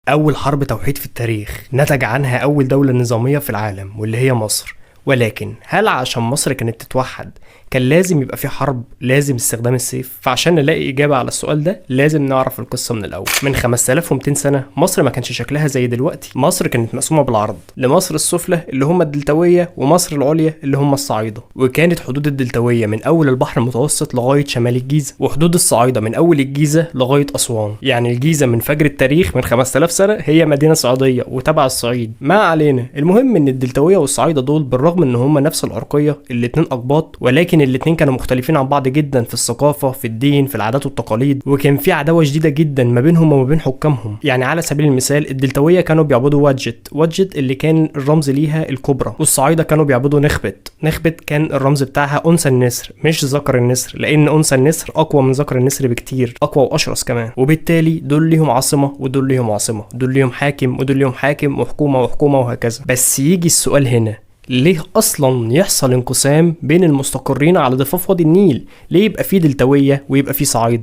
أول حرب توحيد في التاريخ نتج عنها أول دولة نظامية في العالم واللي هي مصر. ولكن هل عشان مصر كانت تتوحد كان لازم يبقى في حرب، لازم استخدام السيف؟ فعشان نلاقي إجابة على السؤال ده لازم نعرف القصة من الأول. من 5200 سنة مصر ما كانش شكلها زي دلوقتي. مصر كانت مقسومة بالعرض لمصر السفلى اللي هم الدلتاوية ومصر العليا اللي هم الصعايدة، وكانت حدود الدلتاوية من أول البحر المتوسط لغاية شمال الجيزة، وحدود الصعايدة من أول الجيزة لغاية أسوان. يعني الجيزة من فجر التاريخ من 5000 سنة هي مدينة صعيدية وتبع الصعيد. ما علينا، المهم إن الدلتاوية والصعايدة دول بالرغم إن هم نفس العرقية، الاتنين أقبااط، ولكن الاتنين كانوا مختلفين عن بعض جدا في الثقافة، في الدين، في العادات والتقاليد، وكان في عداوة شديدة جدا ما بينهم وما بين حكامهم. يعني على سبيل المثال الدلتاوية كانوا بيعبدوا وجت اللي كان الرمز ليها الكبرى، والصعايدة كانوا بيعبدوا نخبت كان الرمز بتاعها أنثى النسر مش ذكر النسر، لأن أنثى النسر أقوى من ذكر النسر بكتير، أقوى وأشرس كمان. وبالتالي دول ليهم عاصمة ودول ليهم عاصمة، دول ليهم حاكم ودول ليهم حاكم، وحكومة وهكذا. بس يجي السؤال هنا، ليه اصلا يحصل انقسام بين المستقرين على ضفاف وادي النيل؟ ليه يبقى فيه دلتاويه ويبقى فيه صعايده؟